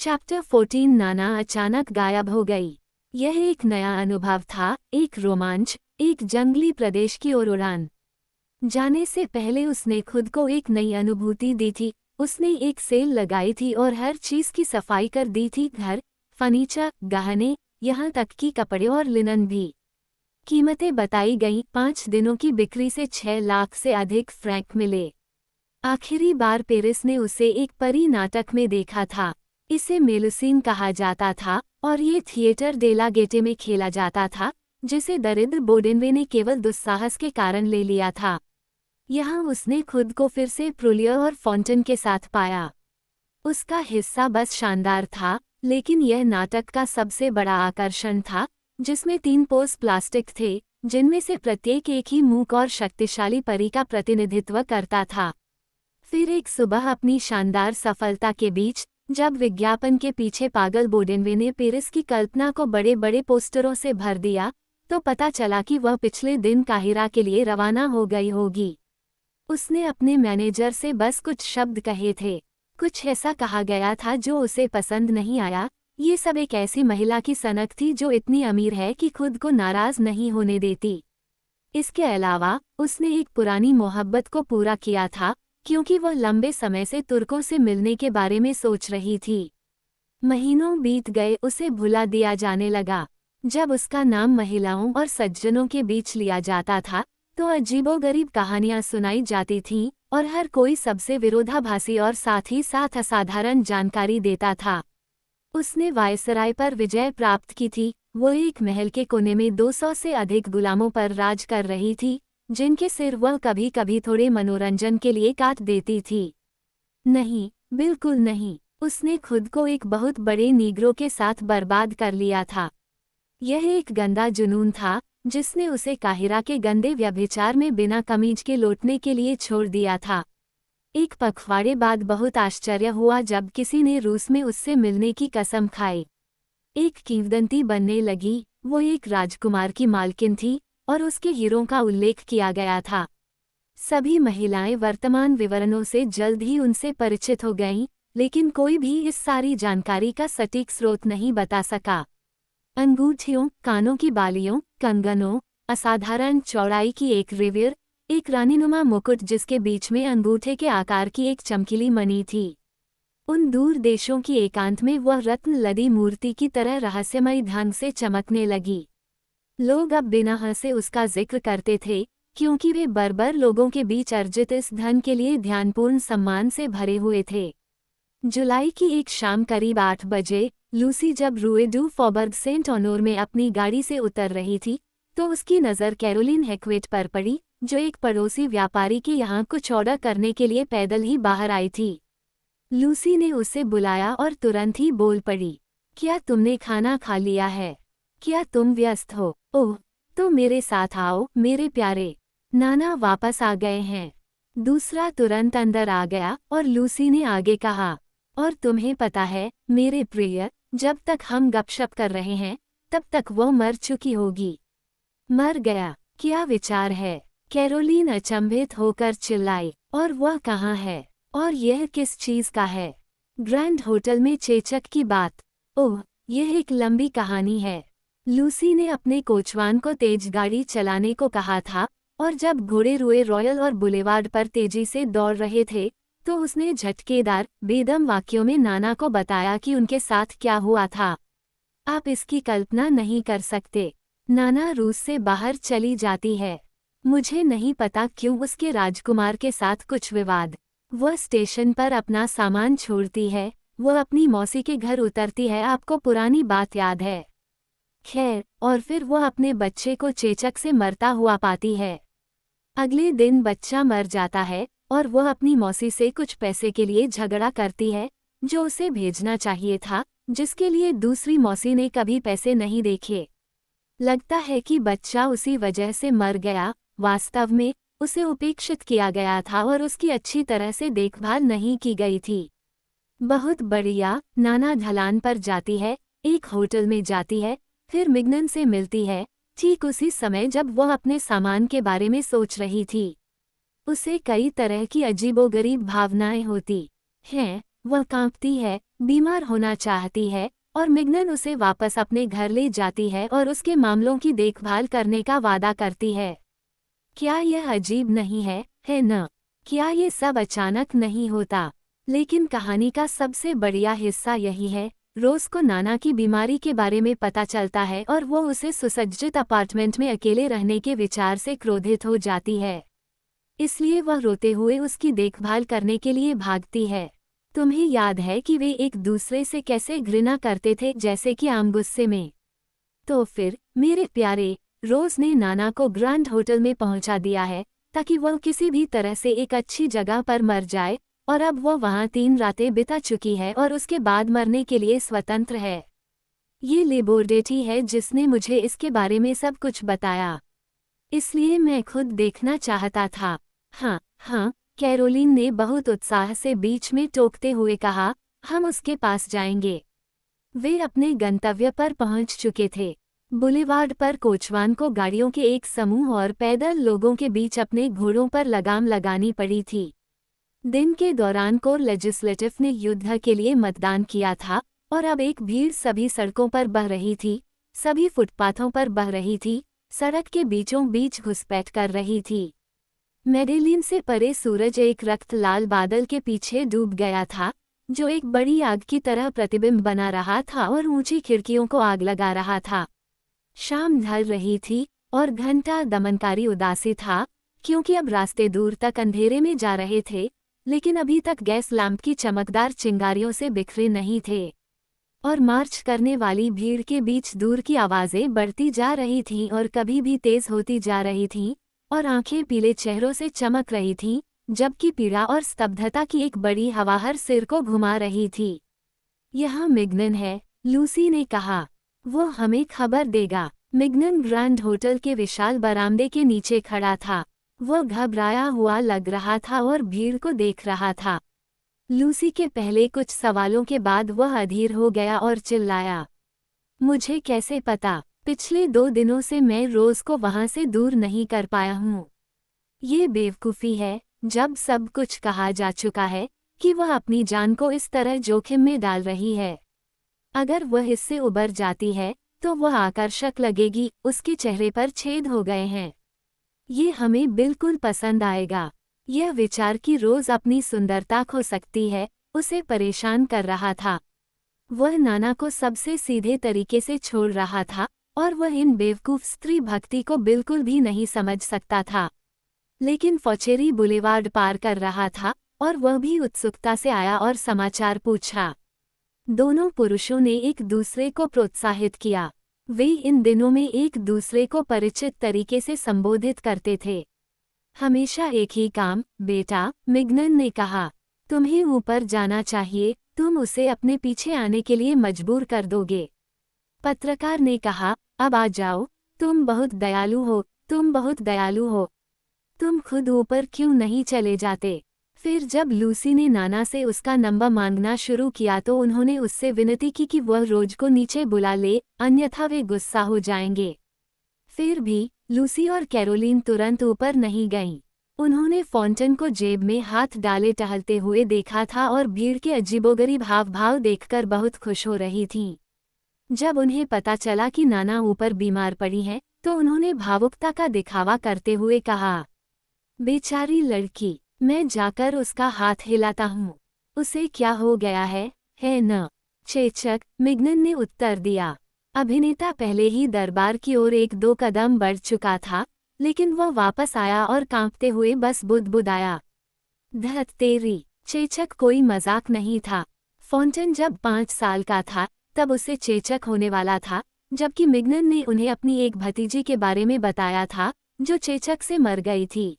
Chapter 14 नाना अचानक गायब हो गई। यह एक नया अनुभव था, एक रोमांच, एक जंगली प्रदेश की ओर उड़ान। जाने से पहले उसने खुद को एक नई अनुभूति दी थी। उसने एक सेल लगाई थी और हर चीज की सफाई कर दी थी, घर, फर्नीचर, गहने, यहाँ तक कि कपड़े और लिनन भी। कीमतें बताई गईं, 5 दिनों की बिक्री से 6 लाख से अधिक फ्रैंक मिले। आखिरी बार पेरिस ने उसे एक परी नाटक में देखा था। इसे मेलुसीन कहा जाता था और ये थिएटर डेला गेटे में खेला जाता था, जिसे दरिद्र बोडेनवे ने केवल दुस्साहस के कारण ले लिया था। यहाँ उसने खुद को फिर से प्रूलियर और फॉन्टन के साथ पाया। उसका हिस्सा बस शानदार था, लेकिन यह नाटक का सबसे बड़ा आकर्षण था, जिसमें 3 पोस्ट प्लास्टिक थे, जिनमें से प्रत्येक एक ही मूक और शक्तिशाली परी का प्रतिनिधित्व करता था। फिर एक सुबह अपनी शानदार सफलता के बीच, जब विज्ञापन के पीछे पागल बोडेनवे ने पेरिस की कल्पना को बड़े बड़े पोस्टरों से भर दिया, तो पता चला कि वह पिछले दिन काहिरा के लिए रवाना हो गई होगी। उसने अपने मैनेजर से बस कुछ शब्द कहे थे। कुछ ऐसा कहा गया था जो उसे पसंद नहीं आया। ये सब एक ऐसी महिला की सनक थी जो इतनी अमीर है कि खुद को नाराज नहीं होने देती। इसके अलावा उसने एक पुरानी मोहब्बत को पूरा किया था, क्योंकि वह लंबे समय से तुर्कों से मिलने के बारे में सोच रही थी। महीनों बीत गए, उसे भुला दिया जाने लगा। जब उसका नाम महिलाओं और सज्जनों के बीच लिया जाता था, तो अजीबोगरीब कहानियां सुनाई जाती थीं और हर कोई सबसे विरोधाभासी और साथ ही साथ असाधारण जानकारी देता था। उसने वायसराय पर विजय प्राप्त की थी। वो एक महल के कोने में 200 से अधिक गुलामों पर राज कर रही थी, जिनके सिर वह कभी कभी थोड़े मनोरंजन के लिए काट देती थी। नहीं, बिल्कुल नहीं, उसने खुद को एक बहुत बड़े नीग्रो के साथ बर्बाद कर लिया था। यह एक गंदा जुनून था, जिसने उसे काहिरा के गंदे व्यभिचार में बिना कमीज के लौटने के लिए छोड़ दिया था। एक पखवाड़े बाद बहुत आश्चर्य हुआ जब किसी ने रूस में उससे मिलने की कसम खाई। एक किंवदंती बनने लगी। वो एक राजकुमार की मालकिन थी और उसके हीरों का उल्लेख किया गया था। सभी महिलाएं वर्तमान विवरणों से जल्द ही उनसे परिचित हो गईं, लेकिन कोई भी इस सारी जानकारी का सटीक स्रोत नहीं बता सका। अंगूठियों, कानों की बालियों, कंगनों, असाधारण चौड़ाई की एक रिवियर, एक रानीनुमा मुकुट जिसके बीच में अंगूठे के आकार की एक चमकीली मणि थी। उन दूर देशों की एकांत में वह रत्न लदी मूर्ति की तरह रहस्यमयी ढंग से चमकने लगी। लोग अब बिना हंसे उसका जिक्र करते थे, क्योंकि वे बर्बर लोगों के बीच अर्जित इस धन के लिए ध्यानपूर्ण सम्मान से भरे हुए थे। जुलाई की एक शाम करीब 8 बजे, लूसी जब रूए डू फॉबर्ग सेंट ऑनोर में अपनी गाड़ी से उतर रही थी, तो उसकी नज़र कैरोलिन हेक्वेट पर पड़ी, जो एक पड़ोसी व्यापारी के यहाँ कुछ ऑर्डर करने के लिए पैदल ही बाहर आई थी। लूसी ने उसे बुलाया और तुरंत ही बोल पड़ी, क्या तुमने खाना खा लिया है? क्या तुम व्यस्त हो? ओह, तो मेरे साथ आओ मेरे प्यारे, नाना वापस आ गए हैं। दूसरा तुरंत अंदर आ गया और लूसी ने आगे कहा, और तुम्हें पता है मेरे प्रिय, जब तक हम गपशप कर रहे हैं तब तक वो मर चुकी होगी। मर गया? क्या विचार है? कैरोलीन अचंभित होकर चिल्लाई, और वह कहाँ है? और यह किस चीज का है? ग्रैंड होटल में चेचक की बात। ओह, यह एक लंबी कहानी है। लूसी ने अपने कोचवान को तेज गाड़ी चलाने को कहा था, और जब घोड़े रुए रॉयल और बुलेवार्ड पर तेजी से दौड़ रहे थे, तो उसने झटकेदार, बेदम वाक्यों में नाना को बताया कि उनके साथ क्या हुआ था। आप इसकी कल्पना नहीं कर सकते। नाना रूस से बाहर चली जाती है। मुझे नहीं पता क्यों उसके राजकुमार के साथ कुछ विवाद। वह स्टेशन पर अपना सामान छोड़ती है, वह अपनी मौसी के घर उतरती है, आपको पुरानी बात याद है? खैर, और फिर वह अपने बच्चे को चेचक से मरता हुआ पाती है। अगले दिन बच्चा मर जाता है और वह अपनी मौसी से कुछ पैसे के लिए झगड़ा करती है, जो उसे भेजना चाहिए था, जिसके लिए दूसरी मौसी ने कभी पैसे नहीं देखे। लगता है कि बच्चा उसी वजह से मर गया। वास्तव में उसे उपेक्षित किया गया था और उसकी अच्छी तरह से देखभाल नहीं की गई थी। बहुत बढ़िया। नाना ढलान पर जाती है, एक होटल में जाती है, फिर मिग्नन से मिलती है, ठीक उसी समय जब वह अपने सामान के बारे में सोच रही थी। उसे कई तरह की अजीबोगरीब भावनाएं होती हैं। वह कांपती है, बीमार होना चाहती है और मिगनन उसे वापस अपने घर ले जाती है और उसके मामलों की देखभाल करने का वादा करती है। क्या यह अजीब नहीं है न? क्या ये सब अचानक नहीं होता? लेकिन कहानी का सबसे बढ़िया हिस्सा यही है, रोज को नाना की बीमारी के बारे में पता चलता है और वो उसे सुसज्जित अपार्टमेंट में अकेले रहने के विचार से क्रोधित हो जाती है। इसलिए वह रोते हुए उसकी देखभाल करने के लिए भागती है। तुम्हें याद है कि वे एक दूसरे से कैसे घृणा करते थे, जैसे कि आम गुस्से में। तो फिर मेरे प्यारे, रोज ने नाना को ग्रैंड होटल में पहुंचा दिया है ताकि वह किसी भी तरह से एक अच्छी जगह पर मर जाए, और अब वह वहां 3 रातें बिता चुकी है और उसके बाद मरने के लिए स्वतंत्र है। ये लेबोरेटरी है जिसने मुझे इसके बारे में सब कुछ बताया, इसलिए मैं खुद देखना चाहता था। हाँ हाँ, कैरोलिन ने बहुत उत्साह से बीच में टोकते हुए कहा, हम उसके पास जाएंगे। वे अपने गंतव्य पर पहुंच चुके थे। बुलेवार्ड पर कोचवान को गाड़ियों के एक समूह और पैदल लोगों के बीच अपने घोड़ों पर लगाम लगानी पड़ी थी। दिन के दौरान कोर लेजिस्लेटिव ने युद्ध के लिए मतदान किया था और अब एक भीड़ सभी सड़कों पर बह रही थी, सभी फुटपाथों पर बह रही थी, सड़क के बीचों बीच घुसपैठ कर रही थी। मेडेलिन से परे सूरज एक रक्त लाल बादल के पीछे डूब गया था, जो एक बड़ी आग की तरह प्रतिबिंब बना रहा था और ऊंची खिड़कियों को आग लगा रहा था। शाम ढल रही थी और घंटा दमनकारी उदासी था, क्योंकि अब रास्ते दूर तक अंधेरे में जा रहे थे, लेकिन अभी तक गैस लैंप की चमकदार चिंगारियों से बिखरे नहीं थे। और मार्च करने वाली भीड़ के बीच दूर की आवाज़ें बढ़ती जा रही थीं और कभी भी तेज होती जा रही थीं, और आंखें पीले चेहरों से चमक रही थीं, जबकि पीड़ा और स्तब्धता की एक बड़ी हवा हर सिर को घुमा रही थी। यहाँ मिगनन है, लूसी ने कहा। वो हमें खबर देगा। मिगनन ग्रैंड होटल के विशाल बरामदे के नीचे खड़ा था। वो घबराया हुआ लग रहा था और भीड़ को देख रहा था। लूसी के पहले कुछ सवालों के बाद वह अधीर हो गया और चिल्लाया, मुझे कैसे पता? पिछले 2 दिनों से मैं रोज को वहां से दूर नहीं कर पाया हूँ। ये बेवकूफ़ी है, जब सब कुछ कहा जा चुका है कि वह अपनी जान को इस तरह जोखिम में डाल रही है। अगर वह इससे उबर जाती है तो वह आकर्षक लगेगी, उसके चेहरे पर छेद हो गए हैं। ये हमें बिल्कुल पसंद आएगा। यह विचार कि रोज अपनी सुंदरता खो सकती है, उसे परेशान कर रहा था। वह नाना को सबसे सीधे तरीके से छोड़ रहा था और वह इन बेवकूफ़ स्त्री भक्ति को बिल्कुल भी नहीं समझ सकता था। लेकिन फॉचेरी बुलेवार्ड पार कर रहा था और वह भी उत्सुकता से आया और समाचार पूछा। दोनों पुरुषों ने एक दूसरे को प्रोत्साहित किया। वे इन दिनों में एक दूसरे को परिचित तरीके से संबोधित करते थे। हमेशा एक ही काम, बेटा, मिगनन ने कहा। तुम्हें ऊपर जाना चाहिए, तुम उसे अपने पीछे आने के लिए मजबूर कर दोगे। पत्रकार ने कहा, अब आ जाओ, तुम बहुत दयालु हो, तुम बहुत दयालु हो। तुम खुद ऊपर क्यों नहीं चले जाते? फिर जब लूसी ने नाना से उसका नंबर मांगना शुरू किया तो उन्होंने उससे विनती की कि वह रोज को नीचे बुला ले, अन्यथा वे गुस्सा हो जाएंगे। फिर भी लूसी और कैरोलिन तुरंत ऊपर नहीं गईं। उन्होंने फॉन्टन को जेब में हाथ डाले टहलते हुए देखा था और भीड़ के अजीबोगरीब हाव-भाव देखकर बहुत खुश हो रही थीं। जब उन्हें पता चला कि नाना ऊपर बीमार पड़ी हैं, तो उन्होंने भावुकता का दिखावा करते हुए कहा, बेचारी लड़की, मैं जाकर उसका हाथ हिलाता हूँ। उसे क्या हो गया है न? चेचक, मिगनन ने उत्तर दिया। अभिनेता पहले ही दरबार की ओर 1-2 कदम बढ़ चुका था, लेकिन वह वापस आया और कांपते हुए बस बुदबुदाया, धत तेरी। चेचक कोई मजाक नहीं था। फॉन्टन जब 5 साल का था तब उसे चेचक होने वाला था, जबकि मिगनन ने उन्हें अपनी एक भतीजी के बारे में बताया था जो चेचक से मर गई थी।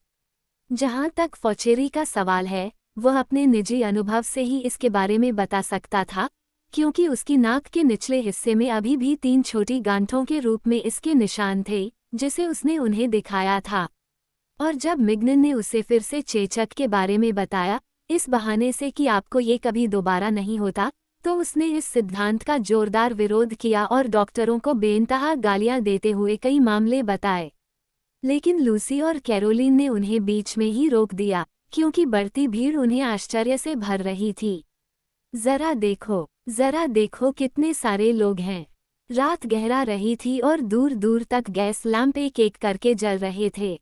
जहाँ तक फॉचेरी का सवाल है, वह अपने निजी अनुभव से ही इसके बारे में बता सकता था, क्योंकि उसकी नाक के निचले हिस्से में अभी भी 3 छोटी गांठों के रूप में इसके निशान थे, जिसे उसने उन्हें दिखाया था। और जब मिगनन ने उसे फिर से चेचक के बारे में बताया, इस बहाने से कि आपको ये कभी दोबारा नहीं होता, तो उसने इस सिद्धांत का जोरदार विरोध किया और डॉक्टरों को बेइंतहा गालियां देते हुए कई मामले बताए। लेकिन लूसी और कैरोलिन ने उन्हें बीच में ही रोक दिया, क्योंकि बढ़ती भीड़ उन्हें आश्चर्य से भर रही थी। जरा देखो कितने सारे लोग हैं। रात गहरा रही थी और दूर दूर तक गैस लैंप एक एक करके जल रहे थे।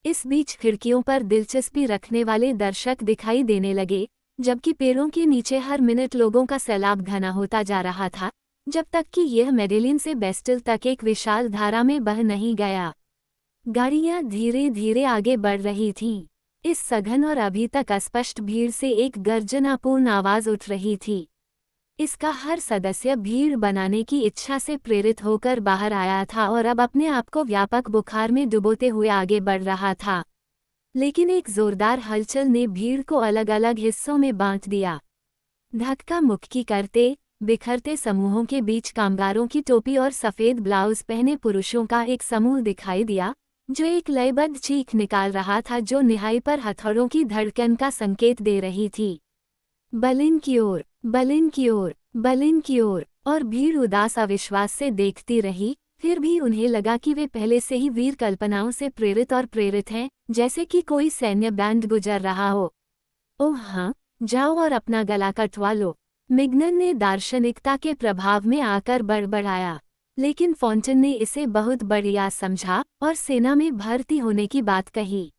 इस बीच खिड़कियों पर दिलचस्पी रखने वाले दर्शक दिखाई देने लगे, जबकि पेड़ों के नीचे हर मिनट लोगों का सैलाब घना होता जा रहा था, जब तक कि यह मेडेलिन से बेस्टिल तक एक विशाल धारा में बह नहीं गया। गाड़ियां धीरे धीरे आगे बढ़ रही थीं। इस सघन और अभी तक अस्पष्ट भीड़ से एक गर्जनापूर्ण आवाज उठ रही थी। इसका हर सदस्य भीड़ बनाने की इच्छा से प्रेरित होकर बाहर आया था और अब अपने आप को व्यापक बुखार में डुबोते हुए आगे बढ़ रहा था। लेकिन एक जोरदार हलचल ने भीड़ को अलग अलग हिस्सों में बांट दिया। धक्का मुक्की करते बिखरते समूहों के बीच कामगारों की टोपी और सफेद ब्लाउज पहने पुरुषों का एक समूह दिखाई दिया, जो एक लयबद्ध चीख निकाल रहा था जो निहाई पर हथौड़ों की धड़कन का संकेत दे रही थी। बलिन की ओर, बलिन की ओर, बलिन की ओर। और भीड़ उदास अविश्वास से देखती रही। फिर भी उन्हें लगा कि वे पहले से ही वीर कल्पनाओं से प्रेरित हैं, जैसे कि कोई सैन्य बैंड गुजर रहा हो। ओह हाँ, जाओ और अपना गला कटवा लो, मिग्नन ने दार्शनिकता के प्रभाव में आकर बड़बड़ाया। लेकिन फॉन्टेन ने इसे बहुत बढ़िया समझा और सेना में भर्ती होने की बात कही।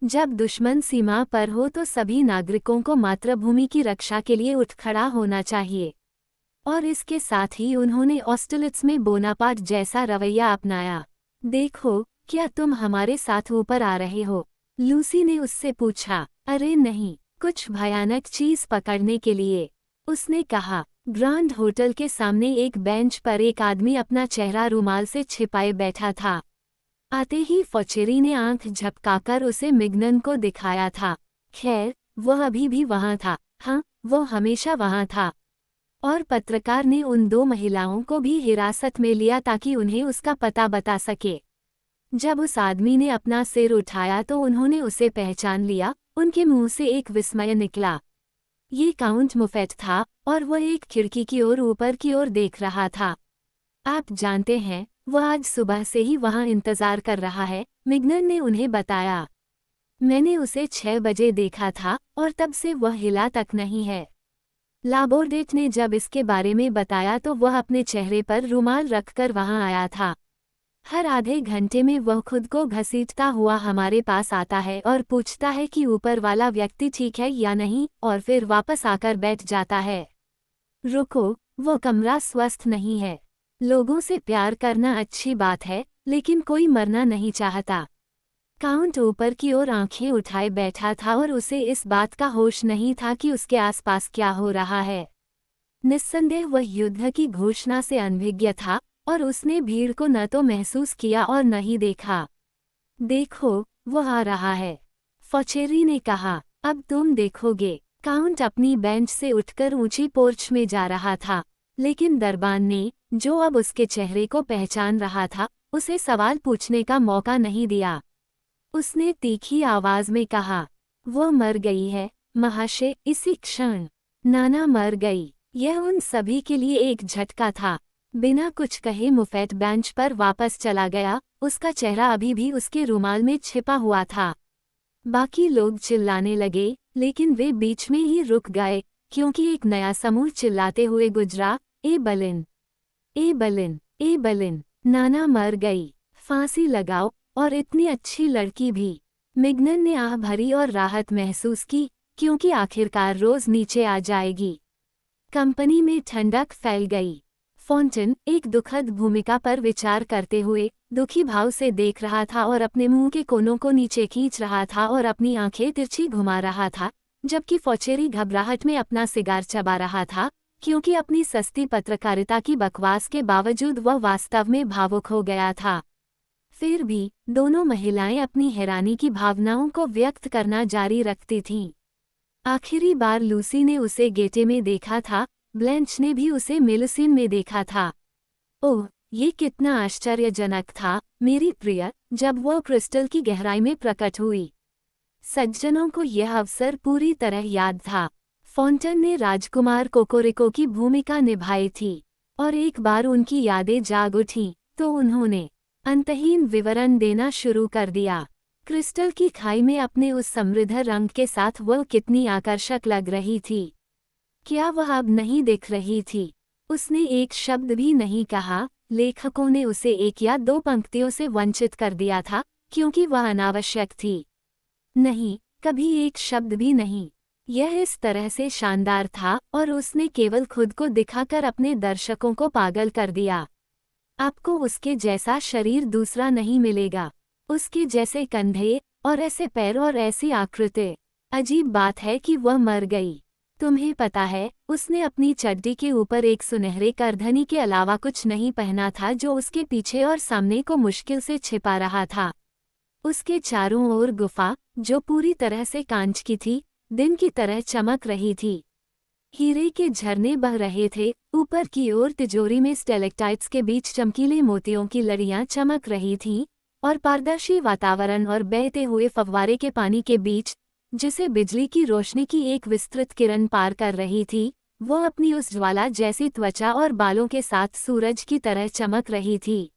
जब दुश्मन सीमा पर हो तो सभी नागरिकों को मातृभूमि की रक्षा के लिए उठ खड़ा होना चाहिए। और इसके साथ ही उन्होंने ऑस्टलिट्स में बोनापार्ट जैसा रवैया अपनाया। देखो, क्या तुम हमारे साथ ऊपर आ रहे हो? लूसी ने उससे पूछा। अरे नहीं, कुछ भयानक चीज पकड़ने के लिए, उसने कहा। ग्रांड होटल के सामने एक बेंच पर एक आदमी अपना चेहरा रुमाल से छिपाए बैठा था। आते ही फॉचेरी ने आंख झपकाकर उसे मिग्नन को दिखाया था। खैर, वह अभी भी वहां था। हाँ, वो हमेशा वहां था। और पत्रकार ने उन दो महिलाओं को भी हिरासत में लिया ताकि उन्हें उसका पता बता सके। जब उस आदमी ने अपना सिर उठाया तो उन्होंने उसे पहचान लिया। उनके मुंह से एक विस्मय निकला। ये काउंट मुफेट था और वह एक खिड़की की ओर ऊपर की ओर देख रहा था। आप जानते हैं, वह आज सुबह से ही वहां इंतजार कर रहा है, मिग्नन ने उन्हें बताया। मैंने उसे 6 बजे देखा था और तब से वह हिला तक नहीं है। लाबोर्डेट ने जब इसके बारे में बताया तो वह अपने चेहरे पर रुमाल रखकर वहां आया था। हर आधे घंटे में वह खुद को घसीटता हुआ हमारे पास आता है और पूछता है कि ऊपर वाला व्यक्ति ठीक है या नहीं, और फिर वापस आकर बैठ जाता है। रुको, वो कमरा स्वस्थ नहीं है। लोगों से प्यार करना अच्छी बात है, लेकिन कोई मरना नहीं चाहता। काउंट ऊपर की ओर आंखें उठाए बैठा था और उसे इस बात का होश नहीं था कि उसके आसपास क्या हो रहा है। निस्संदेह वह युद्ध की घोषणा से अनभिज्ञ था और उसने भीड़ को न तो महसूस किया और न ही देखा। देखो, वह आ रहा है, फॉचेरी ने कहा। अब तुम देखोगे। काउंट अपनी बेंच से उठकर ऊंची पोर्च में जा रहा था, लेकिन दरबान ने, जो अब उसके चेहरे को पहचान रहा था, उसे सवाल पूछने का मौका नहीं दिया। उसने तीखी आवाज में कहा, वो मर गई है महाशय, इसी क्षण। नाना मर गई। यह उन सभी के लिए एक झटका था। बिना कुछ कहे मुफेट बेंच पर वापस चला गया। उसका चेहरा अभी भी उसके रुमाल में छिपा हुआ था। बाकी लोग चिल्लाने लगे, लेकिन वे बीच में ही रुक गए, क्योंकि एक नया समूह चिल्लाते हुए गुजरा, ए बलिन, ए बलिन, ए बलिन, नाना मर गई, फांसी लगाओ, और इतनी अच्छी लड़की भी। मिग्नन ने आह भरी और राहत महसूस की, क्योंकि आखिरकार रोज नीचे आ जाएगी। कंपनी में ठंडक फैल गई। फॉन्टेन एक दुखद भूमिका पर विचार करते हुए दुखी भाव से देख रहा था और अपने मुंह के कोनों को नीचे खींच रहा था और अपनी आंखें तिरछी घुमा रहा था, जबकि फॉचेरी घबराहट में अपना सिगार चबा रहा था, क्योंकि अपनी सस्ती पत्रकारिता की बकवास के बावजूद वह वास्तव में भावुक हो गया था। फिर भी दोनों महिलाएं अपनी हैरानी की भावनाओं को व्यक्त करना जारी रखती थीं। आखिरी बार लूसी ने उसे गेटे में देखा था, ब्लेंच ने भी उसे मेलुसिन में देखा था। ओह, ये कितना आश्चर्यजनक था, मेरी प्रिय, जब वह क्रिस्टल की गहराई में प्रकट हुई। सज्जनों को यह अवसर पूरी तरह याद था। फॉन्टेन ने राजकुमार कोकोरिको की भूमिका निभाई थी, और एक बार उनकी यादें जाग उठीं, तो उन्होंने अंतहीन विवरण देना शुरू कर दिया। क्रिस्टल की खाई में अपने उस समृद्ध रंग के साथ वह कितनी आकर्षक लग रही थी। क्या वह अब नहीं दिख रही थी? उसने एक शब्द भी नहीं कहा। लेखकों ने उसे एक या दो पंक्तियों से वंचित कर दिया था, क्योंकि वह अनावश्यक थी। नहीं, कभी एक शब्द भी नहीं। यह इस तरह से शानदार था और उसने केवल खुद को दिखाकर अपने दर्शकों को पागल कर दिया। आपको उसके जैसा शरीर दूसरा नहीं मिलेगा। उसके जैसे कंधे और ऐसे पैर और ऐसी आकृति। अजीब बात है कि वह मर गई। तुम्हें पता है, उसने अपनी चड्डी के ऊपर एक सुनहरे करधनी के अलावा कुछ नहीं पहना था जो उसके पीछे और सामने को मुश्किल से छिपा रहा था। उसके चारों ओर गुफा, जो पूरी तरह से कांच की थी, दिन की तरह चमक रही थी। हीरे के झरने बह रहे थे। ऊपर की ओर तिजोरी में स्टेलेक्टाइट्स के बीच चमकीले मोतियों की लड़ियां चमक रही थीं, और पारदर्शी वातावरण और बहते हुए फव्वारे के पानी के बीच, जिसे बिजली की रोशनी की एक विस्तृत किरण पार कर रही थी, वो अपनी उस ज्वाला जैसी त्वचा और बालों के साथ सूरज की तरह चमक रही थी।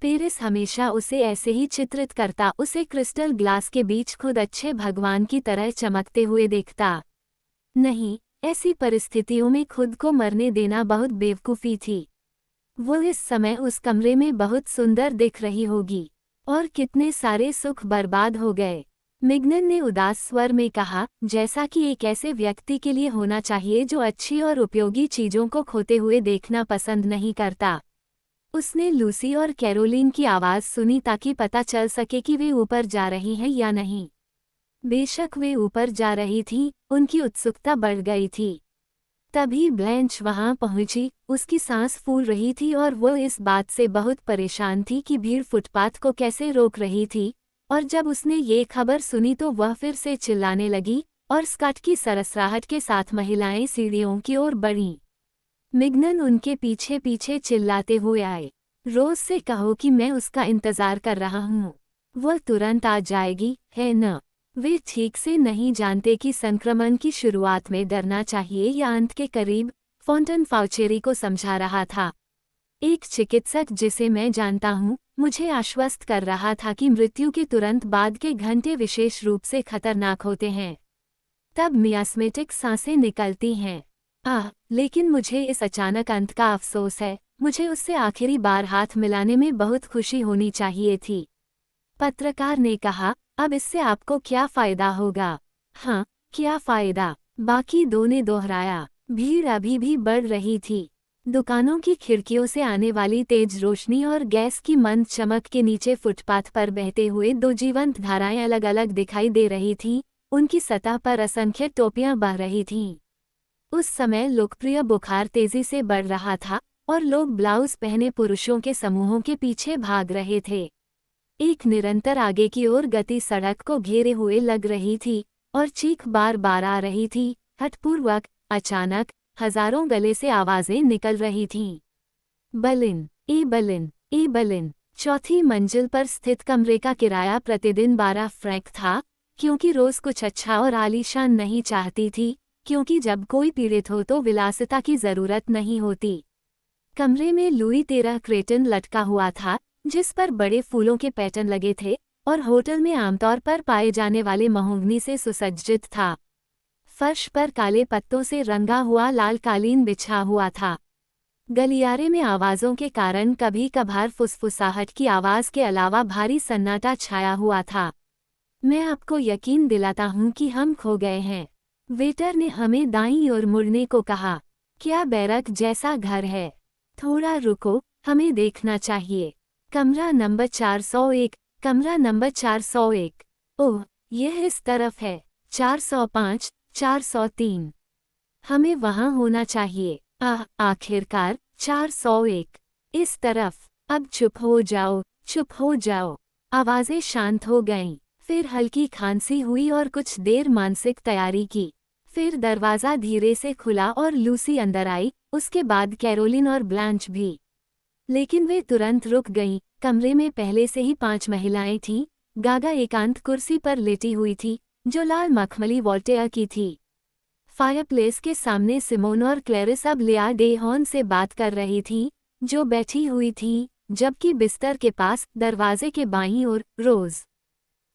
पेरिस हमेशा उसे ऐसे ही चित्रित करता, उसे क्रिस्टल ग्लास के बीच खुद अच्छे भगवान की तरह चमकते हुए देखता। नहीं, ऐसी परिस्थितियों में खुद को मरने देना बहुत बेवकूफ़ी थी। वो इस समय उस कमरे में बहुत सुंदर दिख रही होगी, और कितने सारे सुख बर्बाद हो गए। मिग्नन ने उदास स्वर में कहा, जैसा कि एक ऐसे व्यक्ति के लिए होना चाहिए जो अच्छी और उपयोगी चीज़ों को खोते हुए देखना पसंद नहीं करता। उसने लूसी और कैरोलिन की आवाज़ सुनी ताकि पता चल सके कि वे ऊपर जा रही हैं या नहीं। बेशक वे ऊपर जा रही थीं, उनकी उत्सुकता बढ़ गई थी। तभी ब्लैंच वहां पहुंची। उसकी सांस फूल रही थी और वो इस बात से बहुत परेशान थी कि भीड़ फुटपाथ को कैसे रोक रही थी, और जब उसने ये खबर सुनी तो वह फिर से चिल्लाने लगी, और स्कट की सरसराहट के साथ महिलाएं सीढ़ियों की ओर बढ़ीं। मिग्नन उनके पीछे पीछे चिल्लाते हुए आए, रोज से कहो कि मैं उसका इंतजार कर रहा हूँ। वह तुरंत आ जाएगी, है न? वे ठीक से नहीं जानते कि संक्रमण की शुरुआत में डरना चाहिए या अंत के करीब, फॉन्टन फाउचेरी को समझा रहा था। एक चिकित्सक जिसे मैं जानता हूँ, मुझे आश्वस्त कर रहा था कि मृत्यु के तुरंत बाद के घंटे विशेष रूप से खतरनाक होते हैं। तब मियास्मेटिक सांसें निकलती हैं। लेकिन मुझे इस अचानक अंत का अफसोस है। मुझे उससे आखिरी बार हाथ मिलाने में बहुत खुशी होनी चाहिए थी। पत्रकार ने कहा, अब इससे आपको क्या फ़ायदा होगा? हाँ, क्या फ़ायदा? बाकी दो ने दोहराया। भीड़ अभी भी बढ़ रही थी। दुकानों की खिड़कियों से आने वाली तेज रोशनी और गैस की मंद चमक के नीचे फुटपाथ पर बहते हुए दो जीवंत धाराएं अलग अलग दिखाई दे रही थीं। उनकी सतह पर असंख्य टोपियां बह रही थीं। उस समय लोकप्रिय बुखार तेजी से बढ़ रहा था, और लोग ब्लाउज पहने पुरुषों के समूहों के पीछे भाग रहे थे। एक निरंतर आगे की ओर गति सड़क को घेरे हुए लग रही थी, और चीख बार बार आ रही थी। हठपूर्वक, अचानक, हजारों गले से आवाजें निकल रही थीं। Berlin, Berlin, Berlin. चौथी मंजिल पर स्थित कमरे का किराया प्रतिदिन 12 फ्रैंक था, क्योंकि रोज कुछ अच्छा और आलीशान नहीं चाहती थी, क्योंकि जब कोई पीड़ित हो तो विलासिता की जरूरत नहीं होती। कमरे में लुई 13 क्रेटन लटका हुआ था, जिस पर बड़े फूलों के पैटर्न लगे थे, और होटल में आमतौर पर पाए जाने वाले महोगनी से सुसज्जित था। फर्श पर काले पत्तों से रंगा हुआ लाल कालीन बिछा हुआ था। गलियारे में आवाज़ों के कारण कभी कभार फुसफुसाहट की आवाज़ के अलावा भारी सन्नाटा छाया हुआ था। मैं आपको यकीन दिलाता हूँ कि हम खो गए हैं। वेटर ने हमें दाईं ओर मुड़ने को कहा। क्या बैरक जैसा घर है? थोड़ा रुको, हमें देखना चाहिए। कमरा नंबर 401, कमरा नंबर 401। ओह, यह इस तरफ है। 405, 403। हमें वहाँ होना चाहिए। आखिरकार 401। इस तरफ। अब चुप हो जाओ, चुप हो जाओ। आवाज़ें शांत हो गईं। फिर हल्की खांसी हुई और कुछ देर मानसिक तैयारी की। फिर दरवाज़ा धीरे से खुला और लूसी अंदर आई, उसके बाद कैरोलिन और ब्लांच भी। लेकिन वे तुरंत रुक गईं। कमरे में पहले से ही 5 महिलाएं थीं। गागा एकांत कुर्सी पर लेटी हुई थी, जो लाल मखमली वॉल्टेयर की थी। फायरप्लेस के सामने सिमोन और क्लैरिस अब लिया डे हॉर्न से बात कर रही थीं, जो बैठी हुई थीं, जबकि बिस्तर के पास, दरवाजे के बाईं ओर, रोज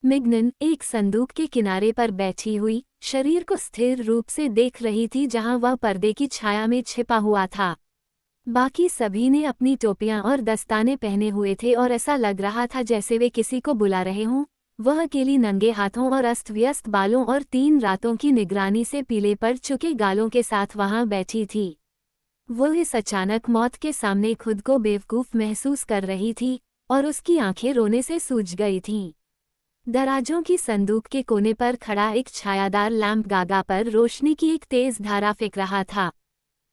मिग्नन एक संदूक के किनारे पर बैठी हुई शरीर को स्थिर रूप से देख रही थी जहां वह पर्दे की छाया में छिपा हुआ था। बाकी सभी ने अपनी टोपियां और दस्ताने पहने हुए थे और ऐसा लग रहा था जैसे वे किसी को बुला रहे हों। वह अकेली नंगे हाथों और अस्त व्यस्त बालों और 3 रातों की निगरानी से पीले पड़ चुके गालों के साथ वहां बैठी थी। वो इस अचानक मौत के सामने खुद को बेवकूफ़ महसूस कर रही थी और उसकी आंखें रोने से सूज गई थीं। दराजों की संदूक के कोने पर खड़ा एक छायादार लैंप गागा पर रोशनी की एक तेज धारा फेंक रहा था।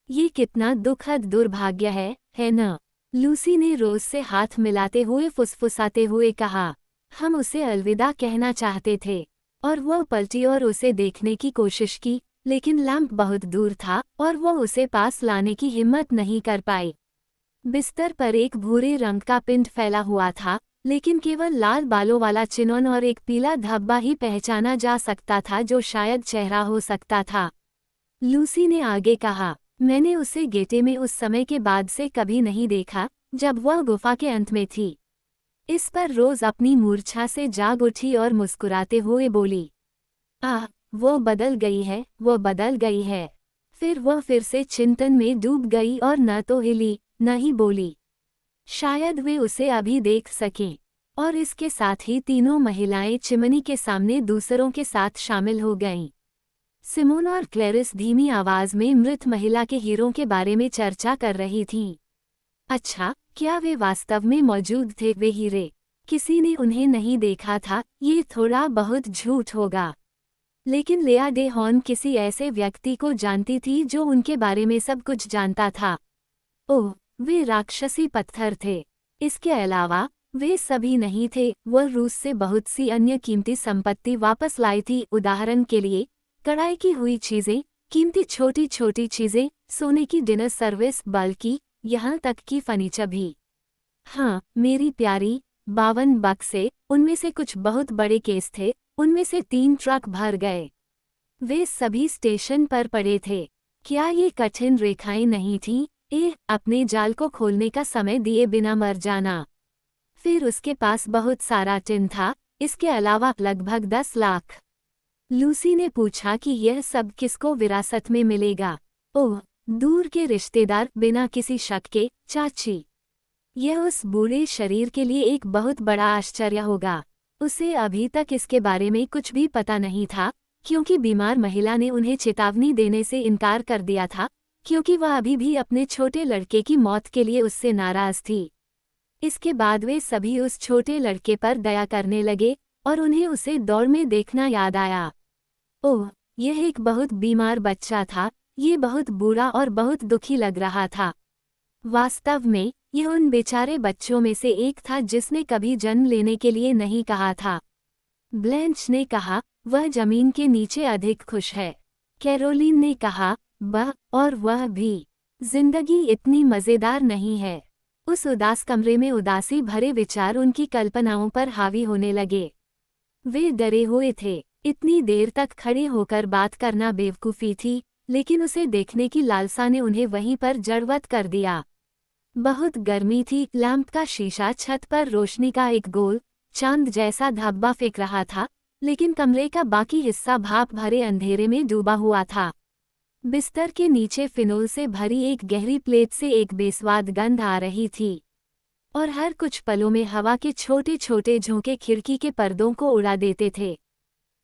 ये कितना दुखद दुर्भाग्य है न? लूसी ने रोज से हाथ मिलाते हुए फुसफुसाते हुए कहा। हम उसे अलविदा कहना चाहते थे। और वह पलटी और उसे देखने की कोशिश की, लेकिन लैंप बहुत दूर था और वह उसे पास लाने की हिम्मत नहीं कर पाई। बिस्तर पर एक भूरे रंग का पिंड फैला हुआ था, लेकिन केवल लाल बालों वाला चिन्हन और एक पीला धब्बा ही पहचाना जा सकता था जो शायद चेहरा हो सकता था। लूसी ने आगे कहा, मैंने उसे गेटे में उस समय के बाद से कभी नहीं देखा जब वह गुफा के अंत में थी। इस पर रोज अपनी मूर्छा से जाग उठी और मुस्कुराते हुए बोली, आह, वो बदल गई है, वो बदल गई है। फिर वह फिर से चिंतन में डूब गई और न तो हिली न ही बोली। शायद वे उसे अभी देख सकें। और इसके साथ ही तीनों महिलाएं चिमनी के सामने दूसरों के साथ शामिल हो गईं। सिमोन और क्लेरिस धीमी आवाज में मृत महिला के हीरों के बारे में चर्चा कर रही थीं। अच्छा, क्या वे वास्तव में मौजूद थे वे हीरे? किसी ने उन्हें नहीं देखा था, ये थोड़ा बहुत झूठ होगा। लेकिन लेया डे हॉर्न किसी ऐसे व्यक्ति को जानती थी जो उनके बारे में सब कुछ जानता था। ओह, वे राक्षसी पत्थर थे। इसके अलावा वे सभी नहीं थे। वह रूस से बहुत सी अन्य कीमती संपत्ति वापस लाई थी। उदाहरण के लिए कढ़ाई की हुई चीजें, कीमती छोटी छोटी चीजें, सोने की डिनर सर्विस, बल्कि यहाँ तक कि फर्नीचर भी। हाँ मेरी प्यारी, 52 बक्से, उनमें से कुछ बहुत बड़े केस थे, उनमें से 3 ट्रक भर गए। वे सभी स्टेशन पर पड़े थे। क्या ये कठिन रेखाएं नहीं थीं? अपने जाल को खोलने का समय दिए बिना मर जाना। फिर उसके पास बहुत सारा टिन था, इसके अलावा लगभग 10 लाख। लूसी ने पूछा कि यह सब किसको विरासत में मिलेगा? ओह, दूर के रिश्तेदार, बिना किसी शक के, चाची। यह उस बूढ़े शरीर के लिए एक बहुत बड़ा आश्चर्य होगा। उसे अभी तक इसके बारे में कुछ भी पता नहीं था, क्योंकि बीमार महिला ने उन्हें चेतावनी देने से इनकार कर दिया था, क्योंकि वह अभी भी अपने छोटे लड़के की मौत के लिए उससे नाराज थी। इसके बाद वे सभी उस छोटे लड़के पर दया करने लगे और उन्हें उसे दौड़ में देखना याद आया। ओह, यह एक बहुत बीमार बच्चा था। ये बहुत बुरा और बहुत दुखी लग रहा था। वास्तव में यह उन बेचारे बच्चों में से एक था जिसने कभी जन्म लेने के लिए नहीं कहा था। ब्लैंच ने कहा, वह जमीन के नीचे अधिक खुश है। कैरोलिन ने कहा, और वह भी। जिंदगी इतनी मज़ेदार नहीं है। उस उदास कमरे में उदासी भरे विचार उनकी कल्पनाओं पर हावी होने लगे। वे डरे हुए थे। इतनी देर तक खड़े होकर बात करना बेवकूफ़ी थी, लेकिन उसे देखने की लालसा ने उन्हें वहीं पर जड़वत कर दिया। बहुत गर्मी थी। लैंप का शीशा छत पर रोशनी का एक गोल चांद जैसा धब्बा फेंक रहा था, लेकिन कमरे का बाकी हिस्सा भाप भरे अंधेरे में डूबा हुआ था। बिस्तर के नीचे फिनोल से भरी एक गहरी प्लेट से एक बेस्वाद गंध आ रही थी, और हर कुछ पलों में हवा के छोटे छोटे झोंके खिड़की के पर्दों को उड़ा देते थे।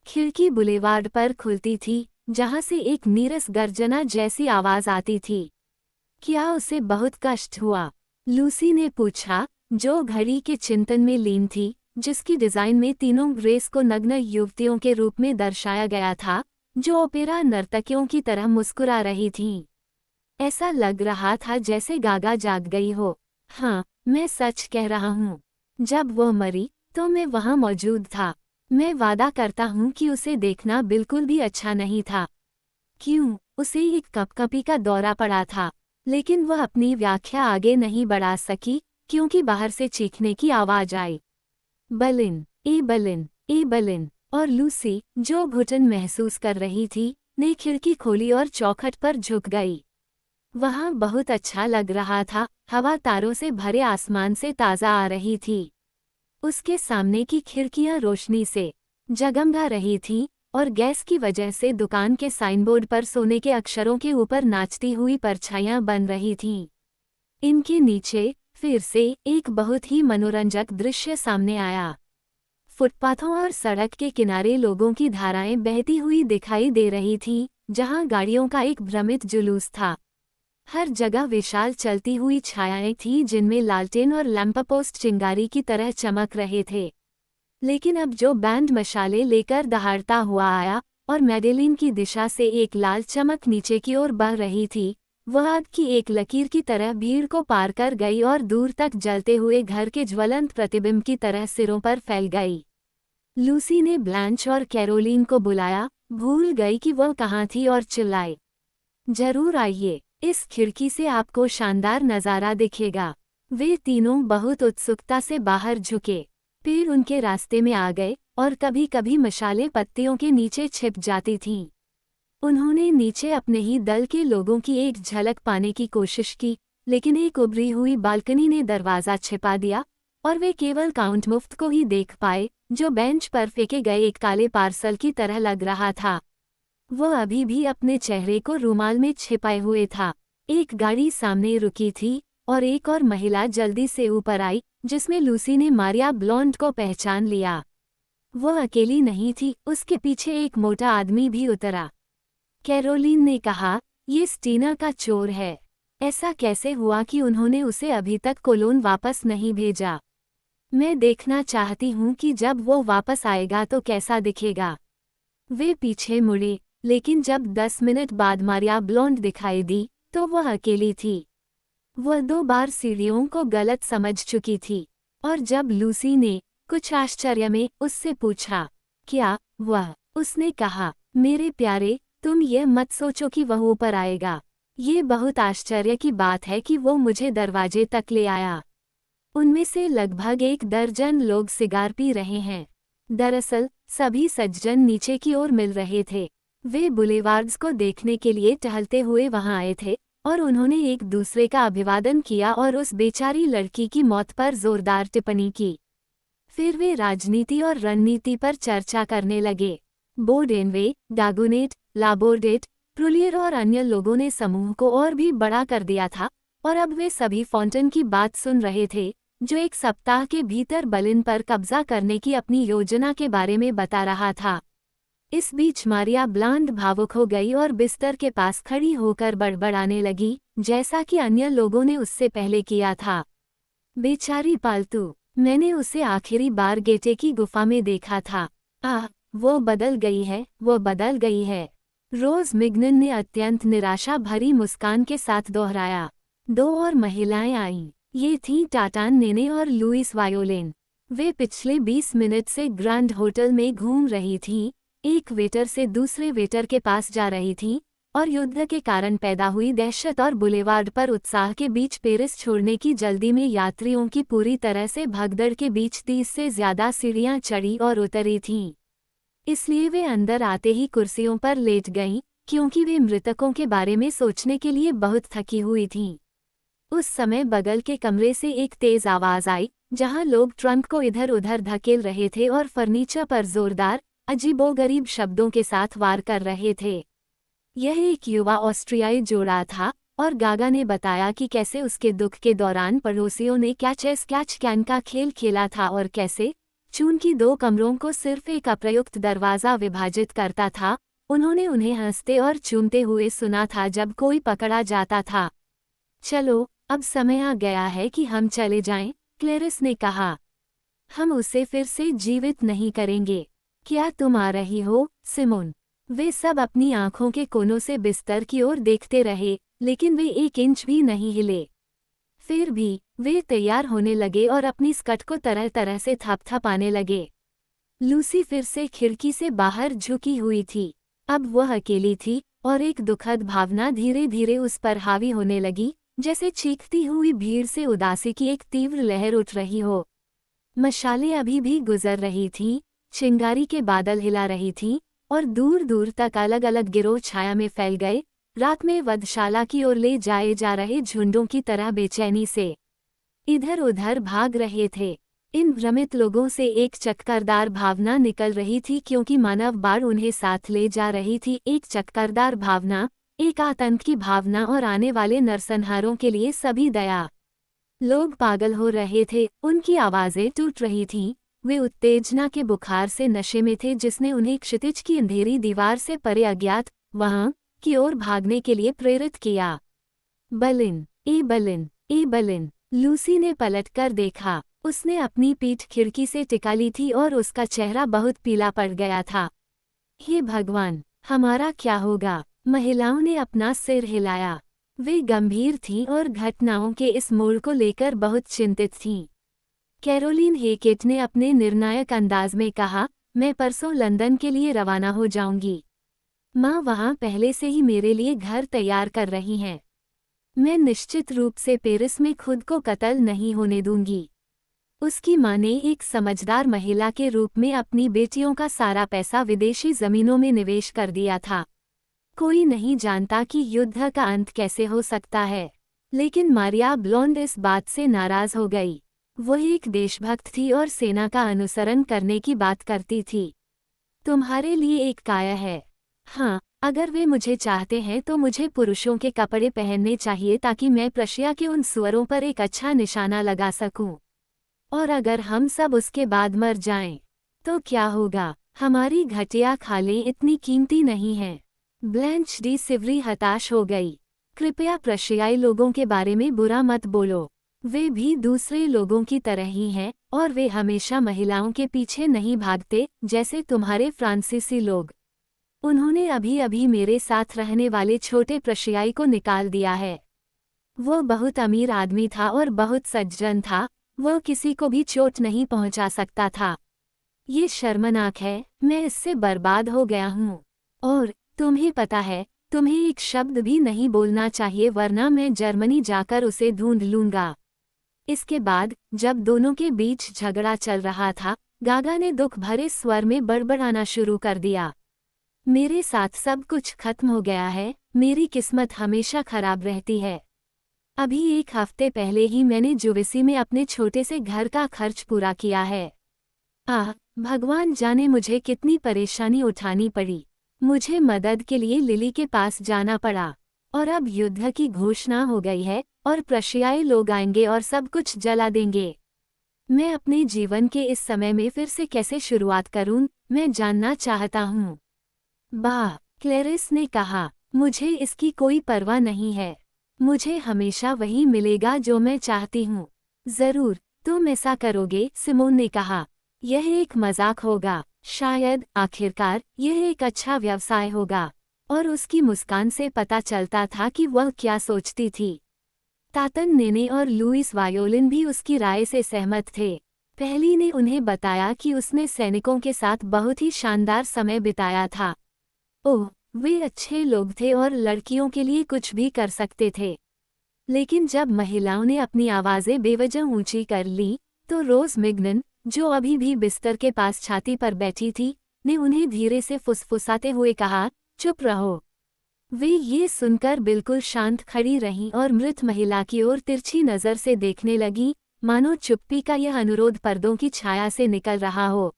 खिड़की बुलेवार्ड पर खुलती थी, जहां से एक नीरस गर्जना जैसी आवाज आती थी। क्या उसे बहुत कष्ट हुआ? लूसी ने पूछा, जो घड़ी के चिंतन में लीन थी, जिसकी डिजाइन में तीनों ग्रेस को नग्न युवतियों के रूप में दर्शाया गया था, जो ओपेरा नर्तकियों की तरह मुस्कुरा रही थीं। ऐसा लग रहा था जैसे गागा जाग गई हो। हाँ, मैं सच कह रहा हूँ। जब वो मरी तो मैं वहाँ मौजूद था। मैं वादा करता हूँ कि उसे देखना बिल्कुल भी अच्छा नहीं था। क्यों? उसे एक कपकपी का दौरा पड़ा था, लेकिन वह अपनी व्याख्या आगे नहीं बढ़ा सकी, क्योंकि बाहर से चीखने की आवाज आई। बलिन, बलिन, बलिन। और लूसी, जो घुटन महसूस कर रही थी, ने खिड़की खोली और चौखट पर झुक गई। वहाँ बहुत अच्छा लग रहा था। हवा तारों से भरे आसमान से ताज़ा आ रही थी। उसके सामने की खिड़कियां रोशनी से जगमगा रही थीं और गैस की वजह से दुकान के साइनबोर्ड पर सोने के अक्षरों के ऊपर नाचती हुई परछाइयां बन रही थीं। इनके नीचे फिर से एक बहुत ही मनोरंजक दृश्य सामने आया। फुटपाथों और सड़क के किनारे लोगों की धाराएं बहती हुई दिखाई दे रही थीं, जहां गाड़ियों का एक भ्रमित जुलूस था। हर जगह विशाल चलती हुई छायाएं थीं जिनमें लालटेन और लैंपपोस्ट चिंगारी की तरह चमक रहे थे। लेकिन अब जो बैंड मशाले लेकर दहाड़ता हुआ आया और मेडेलिन की दिशा से एक लाल चमक नीचे की ओर बह रही थी, वह आग की एक लकीर की तरह भीड़ को पार कर गई और दूर तक जलते हुए घर के ज्वलंत प्रतिबिंब की तरह सिरों पर फैल गई। लूसी ने ब्लैंच और कैरोलिन को बुलाया, भूल गई कि वह कहाँ थी, और चिल्लाई, जरूर आइए, इस खिड़की से आपको शानदार नज़ारा दिखेगा। वे तीनों बहुत उत्सुकता से बाहर झुके। पेड़ उनके रास्ते में आ गए और कभी कभी मशालें पत्तियों के नीचे छिप जाती थीं। उन्होंने नीचे अपने ही दल के लोगों की एक झलक पाने की कोशिश की, लेकिन एक उभरी हुई बालकनी ने दरवाज़ा छिपा दिया और वे केवल काउंट मुफ्त को ही देख पाए, जो बेंच पर फेंके गए एक काले पार्सल की तरह लग रहा था। वह अभी भी अपने चेहरे को रुमाल में छिपाए हुए था। एक गाड़ी सामने रुकी थी और एक और महिला जल्दी से ऊपर आई, जिसमें लूसी ने मारिया ब्लॉन्ड को पहचान लिया। वह अकेली नहीं थी, उसके पीछे एक मोटा आदमी भी उतरा। कैरोलिन ने कहा, ये स्टीना का चोर है। ऐसा कैसे हुआ कि उन्होंने उसे अभी तक कोलोन वापस नहीं भेजा? मैं देखना चाहती हूँ कि जब वो वापस आएगा तो कैसा दिखेगा। वे पीछे मुड़े, लेकिन जब 10 मिनट बाद मारिया ब्लॉन्ड दिखाई दी तो वह अकेली थी। वह 2 बार सीढ़ियों को गलत समझ चुकी थी, और जब लूसी ने कुछ आश्चर्य में उससे पूछा, क्या वह? उसने कहा, मेरे प्यारे, तुम ये मत सोचो कि वह ऊपर आएगा। ये बहुत आश्चर्य की बात है कि वो मुझे दरवाजे तक ले आया। उनमें से लगभग 1 दर्जन लोग सिगार पी रहे हैं। दरअसल सभी सज्जन नीचे की ओर मिल रहे थे। वे बुलेवार्ड्स को देखने के लिए टहलते हुए वहां आए थे और उन्होंने एक दूसरे का अभिवादन किया और उस बेचारी लड़की की मौत पर जोरदार टिप्पणी की। फिर वे राजनीति और रणनीति पर चर्चा करने लगे। बोडेनवे, डागुनेट, लाबोर्डेट, प्रुलियर और अन्य लोगों ने समूह को और भी बड़ा कर दिया था, और अब वे सभी फॉन्टन की बात सुन रहे थे, जो 1 सप्ताह के भीतर बर्लिन पर कब्जा करने की अपनी योजना के बारे में बता रहा था। इस बीच मारिया ब्लॉन्ड भावुक हो गई और बिस्तर के पास खड़ी होकर बड़बड़ाने लगी, जैसा कि अन्य लोगों ने उससे पहले किया था। बेचारी पालतू, मैंने उसे आखिरी बार गेटे की गुफा में देखा था। आह, वो बदल गई है, वो बदल गई है। रोज मिग्नन ने अत्यंत निराशा भरी मुस्कान के साथ दोहराया। 2 और महिलाएं आईं। ये थीं टाटान नेने और लुइस वायोलेन। वे पिछले 20 मिनट से ग्रैंड होटल में घूम रही थीं, एक वेटर से दूसरे वेटर के पास जा रही थीं, और युद्ध के कारण पैदा हुई दहशत और बुलेवार्ड पर उत्साह के बीच पेरिस छोड़ने की जल्दी में यात्रियों की पूरी तरह से भगदड़ के बीच 30 से ज्यादा सीढ़ियां चढ़ी और उतरी थीं। इसलिए वे अंदर आते ही कुर्सियों पर लेट गईं, क्योंकि वे मृतकों के बारे में सोचने के लिए बहुत थकी हुई थीं। उस समय बगल के कमरे से एक तेज आवाज आई, जहां लोग ट्रंक को इधर उधर धकेल रहे थे और फर्नीचर पर जोरदार, अजीबोगरीब शब्दों के साथ वार कर रहे थे। यह एक युवा ऑस्ट्रियाई जोड़ा था, और गागा ने बताया कि कैसे उसके दुख के दौरान पड़ोसियों ने कैच एस कैच कैन का खेल खेला था और कैसे चून की 2 कमरों को सिर्फ एक अप्रयुक्त दरवाज़ा विभाजित करता था। उन्होंने उन्हें हंसते और चूमते हुए सुना था जब कोई पकड़ा जाता था। चलो, अब समय आ गया है कि हम चले जाएं, क्लेरिस ने कहा। हम उसे फिर से जीवित नहीं करेंगे। क्या तुम आ रही हो, सिमोन? वे सब अपनी आंखों के कोनों से बिस्तर की ओर देखते रहे, लेकिन वे 1 इंच भी नहीं हिले। फिर भी वे तैयार होने लगे और अपनी स्कर्ट को तरह तरह से थपथपाने लगे। लूसी फिर से खिड़की से बाहर झुकी हुई थी। अब वह अकेली थी, और एक दुखद भावना धीरे धीरे उस पर हावी होने लगी, जैसे चीखती हुई भीड़ से उदासी की एक तीव्र लहर उठ रही हो। मशालें अभी भी गुजर रही थीं, चिंगारी के बादल हिला रही थीं, और दूर दूर तक अलग अलग गिरोह छाया में फैल गए, रात में वधशाला की ओर ले जाए जा रहे झुंडों की तरह बेचैनी से इधर उधर भाग रहे थे। इन भ्रमित लोगों से एक चक्करदार भावना निकल रही थी, क्योंकि मानव बाढ़ उन्हें साथ ले जा रही थी। एक चक्करदार भावना, एक आतंक की भावना, और आने वाले नरसंहारों के लिए सभी दया। लोग पागल हो रहे थे, उनकी आवाजें टूट रही थीं। वे उत्तेजना के बुखार से नशे में थे, जिसने उन्हें क्षितिज की अंधेरी दीवार से परे अज्ञात वहाँ की ओर भागने के लिए प्रेरित किया। बलिन, ए बलिन, ए बलिन। लूसी ने पलटकर देखा। उसने अपनी पीठ खिड़की से टिका ली थी और उसका चेहरा बहुत पीला पड़ गया था। हे भगवान, हमारा क्या होगा? महिलाओं ने अपना सिर हिलाया। वे गंभीर थीं और घटनाओं के इस मोड़ को लेकर बहुत चिंतित थीं। कैरोलीन हेकेट ने अपने निर्णायक अंदाज में कहा, मैं परसों लंदन के लिए रवाना हो जाऊंगी। माँ वहाँ पहले से ही मेरे लिए घर तैयार कर रही हैं। मैं निश्चित रूप से पेरिस में खुद को कत्ल नहीं होने दूंगी। उसकी माँ ने एक समझदार महिला के रूप में अपनी बेटियों का सारा पैसा विदेशी जमीनों में निवेश कर दिया था। कोई नहीं जानता कि युद्ध का अंत कैसे हो सकता है, लेकिन मारिया ब्लोंड इस बात से नाराज हो गई। वह एक देशभक्त थी और सेना का अनुसरण करने की बात करती थी। तुम्हारे लिए एक काया है। हाँ, अगर वे मुझे चाहते हैं तो मुझे पुरुषों के कपड़े पहनने चाहिए ताकि मैं प्रशिया के उन सुअरों पर एक अच्छा निशाना लगा सकूं। और अगर हम सब उसके बाद मर जाएं, तो क्या होगा? हमारी घटिया खालें इतनी कीमती नहीं हैं। ब्लैंच डी सिवरी हताश हो गई। कृपया प्रशियाई लोगों के बारे में बुरा मत बोलो। वे भी दूसरे लोगों की तरह ही हैं, और वे हमेशा महिलाओं के पीछे नहीं भागते जैसे तुम्हारे फ्रांसीसी लोग। उन्होंने अभी अभी मेरे साथ रहने वाले छोटे प्रशियाई को निकाल दिया है। वो बहुत अमीर आदमी था और बहुत सज्जन था। वह किसी को भी चोट नहीं पहुंचा सकता था। ये शर्मनाक है, मैं इससे बर्बाद हो गया हूँ। और तुम्हें पता है, तुम्हें एक शब्द भी नहीं बोलना चाहिए, वरना मैं जर्मनी जाकर उसे ढूंढ लूंगा। इसके बाद, जब दोनों के बीच झगड़ा चल रहा था, गागा ने दुख भरे स्वर में बड़बड़ाना शुरू कर दिया। मेरे साथ सब कुछ खत्म हो गया है। मेरी किस्मत हमेशा खराब रहती है। अभी एक हफ्ते पहले ही मैंने जुविसी में अपने छोटे से घर का खर्च पूरा किया है। भगवान जाने मुझे कितनी परेशानी उठानी पड़ी। मुझे मदद के लिए लिली के पास जाना पड़ा। और अब युद्ध की घोषणा हो गई है और प्रशियाई लोग आएंगे और सब कुछ जला देंगे। मैं अपने जीवन के इस समय में फिर से कैसे शुरुआत करूं, मैं जानना चाहता हूं। क्लेरिस ने कहा, मुझे इसकी कोई परवाह नहीं है। मुझे हमेशा वही मिलेगा जो मैं चाहती हूँ। जरूर, तुम ऐसा करोगे, सिमोन ने कहा। यह एक मजाक होगा। शायद, आखिरकार, यह एक अच्छा व्यवसाय होगा। और उसकी मुस्कान से पता चलता था कि वह क्या सोचती थी। तातन नेने और लुइस वायोलिन भी उसकी राय से सहमत थे। पहली ने उन्हें बताया कि उसने सैनिकों के साथ बहुत ही शानदार समय बिताया था। ओह, वे अच्छे लोग थे और लड़कियों के लिए कुछ भी कर सकते थे। लेकिन जब महिलाओं ने अपनी आवाज़ें बेवजह ऊंची कर ली, तो रोज मिग्नन, जो अभी भी बिस्तर के पास छाती पर बैठी थी, ने उन्हें धीरे से फुसफुसाते हुए कहा, चुप रहो। वे ये सुनकर बिल्कुल शांत खड़ी रहीं और मृत महिला की ओर तिरछी नज़र से देखने लगीं, मानो चुप्पी का यह अनुरोध पर्दों की छाया से निकल रहा हो।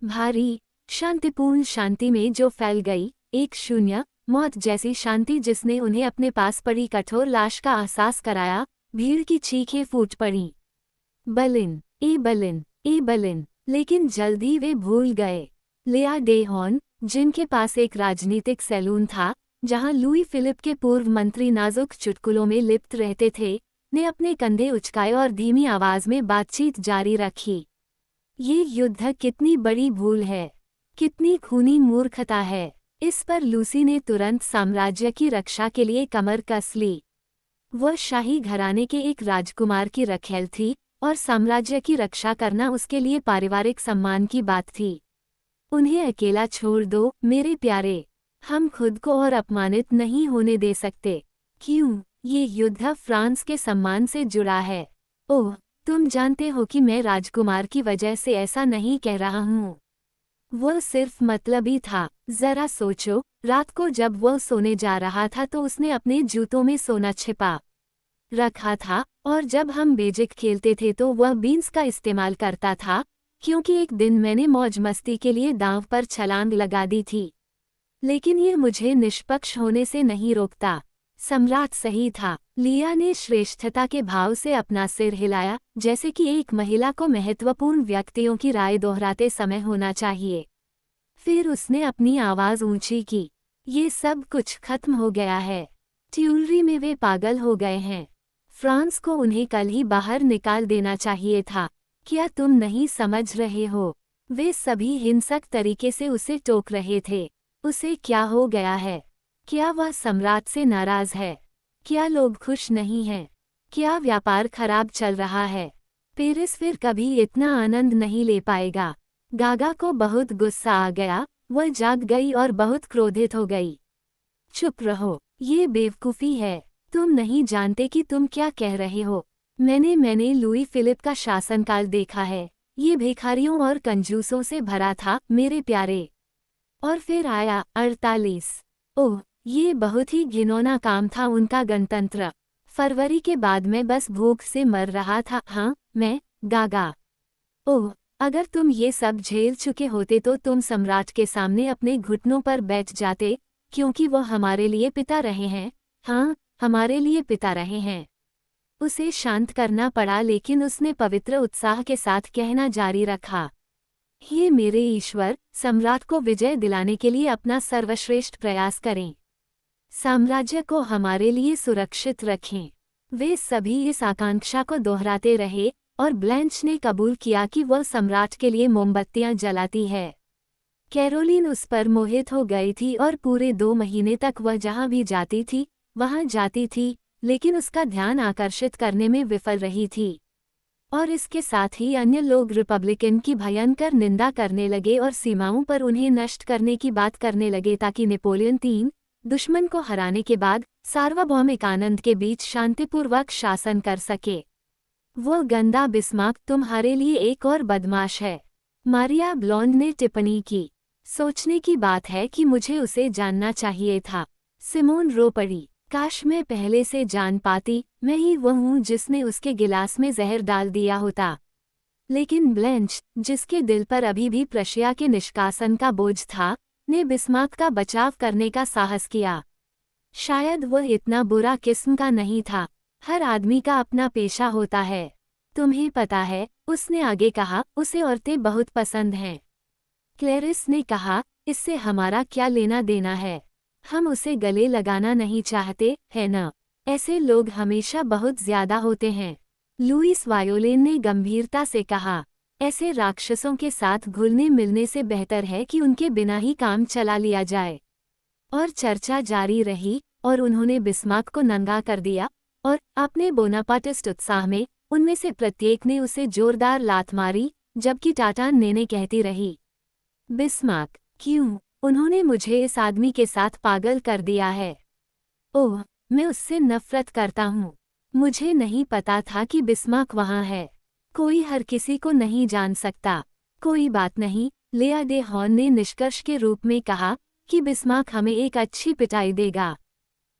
भारी, शांतिपूर्ण शांति में जो फैल गई, एक शून्य, मौत जैसी शांति जिसने उन्हें अपने पास पड़ी कठोर लाश का एहसास कराया। भीड़ की चीखें फूट पड़ीं। बलिन, ए बलिन, ए बलिन। लेकिन जल्द ही वे भूल गए। लिया डे हॉर्न, जिनके पास एक राजनीतिक सैलून था, जहां लुई फिलिप के पूर्व मंत्री नाजुक चुटकुलों में लिप्त रहते थे, ने अपने कंधे उचकाए और धीमी आवाज में बातचीत जारी रखी। ये युद्ध कितनी बड़ी भूल है, कितनी खूनी मूर्खता है। इस पर लूसी ने तुरंत साम्राज्य की रक्षा के लिए कमर कस ली। वह शाही घराने के एक राजकुमार की रखेल थी और साम्राज्य की रक्षा करना उसके लिए पारिवारिक सम्मान की बात थी। उन्हें अकेला छोड़ दो, मेरे प्यारे। हम खुद को और अपमानित नहीं होने दे सकते। क्यों? ये युद्ध फ्रांस के सम्मान से जुड़ा है। ओह, तुम जानते हो कि मैं राजकुमार की वजह से ऐसा नहीं कह रहा हूँ। वह सिर्फ मतलबी था। जरा सोचो, रात को जब वह सोने जा रहा था तो उसने अपने जूतों में सोना छिपा रखा था, और जब हम बेजिक खेलते थे तो वह बीन्स का इस्तेमाल करता था, क्योंकि एक दिन मैंने मौज मस्ती के लिए दांव पर छलांग लगा दी थी। लेकिन ये मुझे निष्पक्ष होने से नहीं रोकता। सम्राट सही था। लिया ने श्रेष्ठता के भाव से अपना सिर हिलाया, जैसे कि एक महिला को महत्वपूर्ण व्यक्तियों की राय दोहराते समय होना चाहिए। फिर उसने अपनी आवाज ऊंची की। ये सब कुछ खत्म हो गया है। ट्यूलरी में वे पागल हो गए हैं। फ्रांस को उन्हें कल ही बाहर निकाल देना चाहिए था। क्या तुम नहीं समझ रहे हो? वे सभी हिंसक तरीके से उसे टोक रहे थे। उसे क्या हो गया है? क्या वह सम्राट से नाराज है? क्या लोग खुश नहीं हैं? क्या व्यापार खराब चल रहा है? पेरिस फिर कभी इतना आनंद नहीं ले पाएगा। गागा को बहुत गुस्सा आ गया, वह जाग गई और बहुत क्रोधित हो गई। चुप रहो, ये बेवकूफ़ी है। तुम नहीं जानते कि तुम क्या कह रहे हो। मैंने लुई फिलिप का शासनकाल देखा है। ये भिखारियों और कंजूसों से भरा था मेरे प्यारे। और फिर आया 48। ओह, ये बहुत ही घिनौना काम था उनका गणतंत्र। फरवरी के बाद मैं बस भूख से मर रहा था। हाँ, मैं गागा। ओह, अगर तुम ये सब झेल चुके होते तो तुम सम्राट के सामने अपने घुटनों पर बैठ जाते, क्योंकि वो हमारे लिए पिता रहे हैं। हाँ, हमारे लिए पिता रहे हैं। उसे शांत करना पड़ा, लेकिन उसने पवित्र उत्साह के साथ कहना जारी रखा, हे मेरे ईश्वर, सम्राट को विजय दिलाने के लिए अपना सर्वश्रेष्ठ प्रयास करें। साम्राज्य को हमारे लिए सुरक्षित रखें। वे सभी इस आकांक्षा को दोहराते रहे, और ब्लैंच ने कबूल किया कि वह सम्राट के लिए मोमबत्तियां जलाती है। कैरोलिन उस पर मोहित हो गई थी और पूरे 2 महीने तक वह जहां भी जाती थी वहां जाती थी, लेकिन उसका ध्यान आकर्षित करने में विफल रही थी। और इसके साथ ही अन्य लोग रिपब्लिकन की भयंकर निंदा करने लगे और सीमाओं पर उन्हें नष्ट करने की बात करने लगे, ताकि नेपोलियन III दुश्मन को हराने के बाद सार्वभौमिक आनंद के बीच शांतिपूर्वक शासन कर सके। वो गंदा बिस्मार्क तुम्हारे लिए एक और बदमाश है, मारिया ब्लॉन्ड ने टिप्पणी की। सोचने की बात है कि मुझे उसे जानना चाहिए था। सिमोन रो पड़ी। काश मैं पहले से जान पाती, मैं ही वह हूँ जिसने उसके गिलास में जहर डाल दिया होता। लेकिन ब्लेंच, जिसके दिल पर अभी भी प्रशिया के निष्कासन का बोझ था, ने बिस्मार्क का बचाव करने का साहस किया। शायद वह इतना बुरा किस्म का नहीं था। हर आदमी का अपना पेशा होता है। तुम्हें पता है, उसने आगे कहा, उसे औरतें बहुत पसंद हैं। क्लेरिस ने कहा, इससे हमारा क्या लेना देना है? हम उसे गले लगाना नहीं चाहते, है न? ऐसे लोग हमेशा बहुत ज्यादा होते हैं। लुईस वायोलिन ने गंभीरता से कहा, ऐसे राक्षसों के साथ घुलने मिलने से बेहतर है कि उनके बिना ही काम चला लिया जाए। और चर्चा जारी रही, और उन्होंने बिस्मार्क को नंगा कर दिया, और अपने बोनापार्टिस्ट उत्साह में उनमें से प्रत्येक ने उसे जोरदार लात मारी, जबकि टाटान नेने कहती रही, बिस्मार्क, क्यों? उन्होंने मुझे इस आदमी के साथ पागल कर दिया है। ओह, मैं उससे नफरत करता हूँ। मुझे नहीं पता था कि बिस्मार्क वहाँ है। कोई हर किसी को नहीं जान सकता। कोई बात नहीं, लेआ डे हॉर्न ने निष्कर्ष के रूप में कहा कि बिस्मार्क हमें एक अच्छी पिटाई देगा।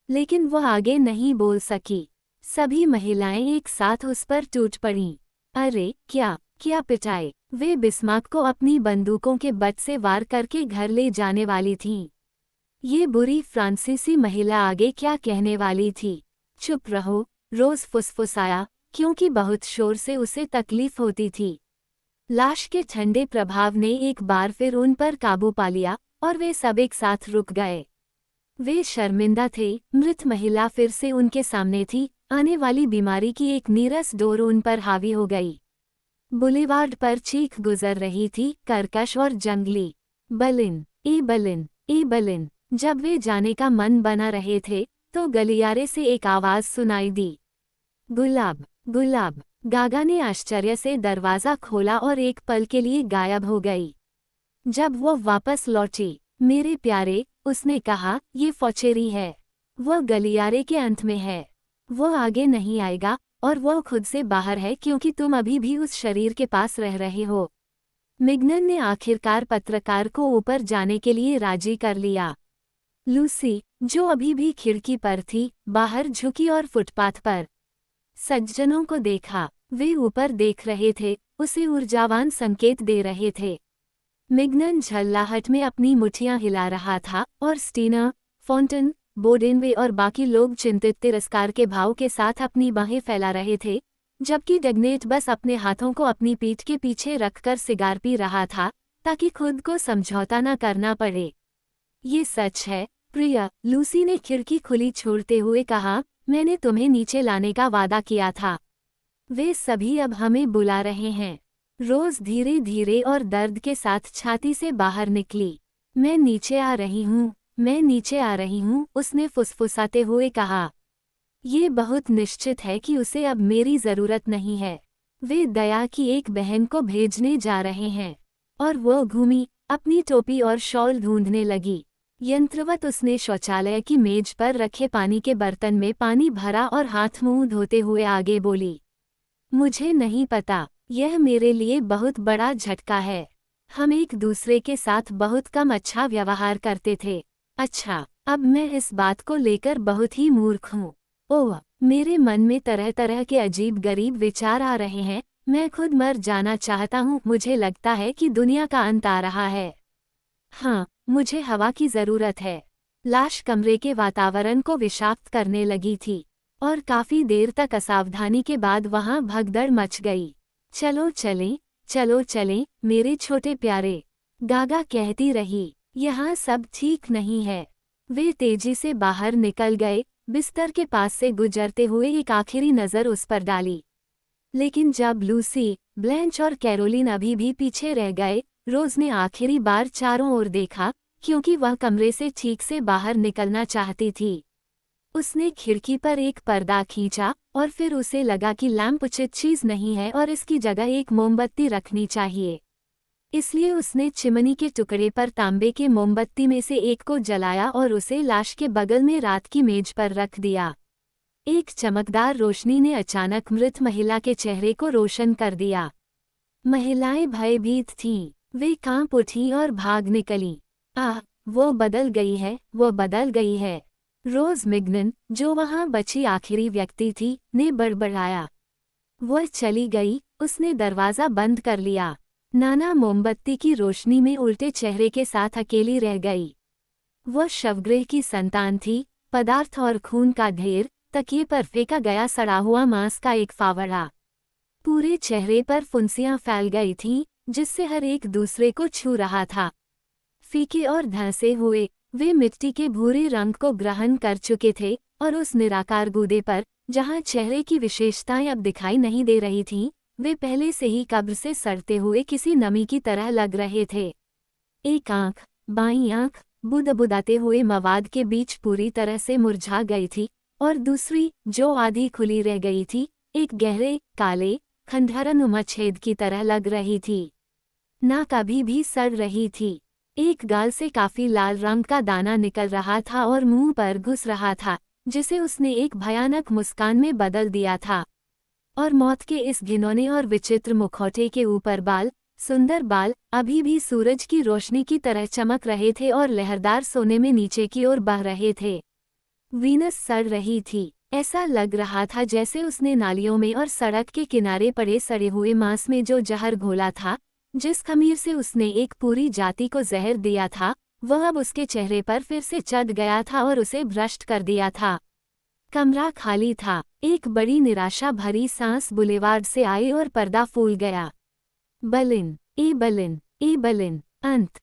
लेकिन वह आगे नहीं बोल सकी। सभी महिलाएं एक साथ उस पर टूट पड़ीं। अरे, क्या पिटाई? वे बिस्मार्क को अपनी बंदूकों के बट से वार करके घर ले जाने वाली थीं। ये बुरी फ्रांसीसी महिला आगे क्या कहने वाली थी? चुप रहो, रोज फुसफुसाया, क्योंकि बहुत शोर से उसे तकलीफ होती थी। लाश के ठंडे प्रभाव ने एक बार फिर उन पर काबू पा लिया, और वे सब एक साथ रुक गए। वे शर्मिंदा थे। मृत महिला फिर से उनके सामने थी। आने वाली बीमारी की एक नीरस डोर उन पर हावी हो गई। बुलेवार्ड पर चीख गुजर रही थी, कर्कश और जंगली। बलिन, ए बलिन, ए बलिन। जब वे जाने का मन बना रहे थे, तो गलियारे से एक आवाज सुनाई दी, गुलाब, गुलाब। गागा ने आश्चर्य से दरवाजा खोला और एक पल के लिए गायब हो गई। जब वो वापस लौटी, मेरे प्यारे, उसने कहा, ये फौचेरी है। वह गलियारे के अंत में है। वो आगे नहीं आएगा, और वो खुद से बाहर है क्योंकि तुम अभी भी उस शरीर के पास रह रहे हो। मिग्नन ने आखिरकार पत्रकार को ऊपर जाने के लिए राजी कर लिया। लूसी, जो अभी भी खिड़की पर थी, बाहर झुकी और फुटपाथ पर सज्जनों को देखा। वे ऊपर देख रहे थे, उसे ऊर्जावान संकेत दे रहे थे। मिग्नन झल्लाहट में अपनी मुठ्ठियां हिला रहा था और स्टीनर, फॉन्टन, बोडेनवे और बाकी लोग चिंतित तिरस्कार के भाव के साथ अपनी बाहें फैला रहे थे, जबकि डगनेट बस अपने हाथों को अपनी पीठ के पीछे रखकर सिगार पी रहा था ताकि खुद को समझौता न करना पड़े। ये सच है, प्रिया, लूसी ने खिड़की खुली छोड़ते हुए कहा, मैंने तुम्हें नीचे लाने का वादा किया था। वे सभी अब हमें बुला रहे हैं। रोज धीरे धीरे और दर्द के साथ छाती से बाहर निकली। मैं नीचे आ रही हूँ, मैं नीचे आ रही हूँ, उसने फुसफुसाते हुए कहा। ये बहुत निश्चित है कि उसे अब मेरी जरूरत नहीं है। वे दया की एक बहन को भेजने जा रहे हैं। और वो घूमी, अपनी टोपी और शॉल ढूंढने लगी। यंत्रवत उसने शौचालय की मेज पर रखे पानी के बर्तन में पानी भरा और हाथ मुंह धोते हुए आगे बोली, मुझे नहीं पता, यह मेरे लिए बहुत बड़ा झटका है। हम एक दूसरे के साथ बहुत कम अच्छा व्यवहार करते थे। अच्छा, अब मैं इस बात को लेकर बहुत ही मूर्ख हूँ। ओह, मेरे मन में तरह तरह के अजीब गरीब विचार आ रहे हैं। मैं खुद मर जाना चाहता हूँ। मुझे लगता है कि दुनिया का अंत आ रहा है। हाँ, मुझे हवा की जरूरत है। लाश कमरे के वातावरण को विषाक्त करने लगी थी और काफी देर तक असावधानी के बाद वहां भगदड़ मच गई। चलो चलें, चलो चलें, मेरे छोटे प्यारे, गागा कहती रही। यहाँ सब ठीक नहीं है। वे तेजी से बाहर निकल गए, बिस्तर के पास से गुजरते हुए एक आखिरी नज़र उस पर डाली। लेकिन जब लूसी, ब्लैंच और कैरोलिन अभी भी पीछे रह गए, रोज ने आखिरी बार चारों ओर देखा, क्योंकि वह कमरे से ठीक से बाहर निकलना चाहती थी। उसने खिड़की पर एक पर्दा खींचा और फिर उसे लगा कि लैंप उचित चीज नहीं है और इसकी जगह एक मोमबत्ती रखनी चाहिए। इसलिए उसने चिमनी के टुकड़े पर तांबे के मोमबत्ती में से एक को जलाया और उसे लाश के बगल में रात की मेज पर रख दिया। एक चमकदार रोशनी ने अचानक मृत महिला के चेहरे को रोशन कर दिया। महिलाएं भयभीत थीं, वे कांप उठीं और भाग निकलीं। आह, वो बदल गई है, वो बदल गई है। रोज मिग्नन, जो वहां बची आखिरी व्यक्ति थी, ने बड़बड़ाया। वह चली गई, उसने दरवाजा बंद कर लिया। नाना मोमबत्ती की रोशनी में उल्टे चेहरे के साथ अकेली रह गई। वह शवगृह की संतान थी, पदार्थ और खून का ढेर, तकिए पर फेंका गया सड़ा हुआ मांस का एक फावड़ा। पूरे चेहरे पर फुंसियां फैल गई थीं, जिससे हर एक दूसरे को छू रहा था। फीके और धंसे हुए, वे मिट्टी के भूरे रंग को ग्रहण कर चुके थे और उस निराकार गूदे पर, जहां चेहरे की विशेषताएं अब दिखाई नहीं दे रही थीं, वे पहले से ही कब्र से सड़ते हुए किसी नमी की तरह लग रहे थे। एक आंख, बाईं आंख, बुदबुदाते हुए मवाद के बीच पूरी तरह से मुरझा गई थी और दूसरी, जो आधी खुली रह गई थी, एक गहरे, काले, खंडहरनुमा छेद की तरह लग रही थी। नाक अभी भी सड़ रही थी। एक गाल से काफी लाल रंग का दाना निकल रहा था और मुंह पर घुस रहा था, जिसे उसने एक भयानक मुस्कान में बदल दिया था। और मौत के इस घिनौने और विचित्र मुखौटे के ऊपर बाल, सुंदर बाल, अभी भी सूरज की रोशनी की तरह चमक रहे थे और लहरदार सोने में नीचे की ओर बह रहे थे। वीनस सड़ रही थी। ऐसा लग रहा था जैसे उसने नालियों में और सड़क के किनारे पड़े सड़े हुए मांस में जो जहर घोला था, जिस खमीर से उसने एक पूरी जाति को जहर दिया था, वह अब उसके चेहरे पर फिर से चढ़ गया था और उसे भ्रष्ट कर दिया था। कमरा खाली था। एक बड़ी निराशा भरी सांस बुलेवार्ड से आई और पर्दा फूल गया। बलिन, ए बलिन, ए बलिन, अंत।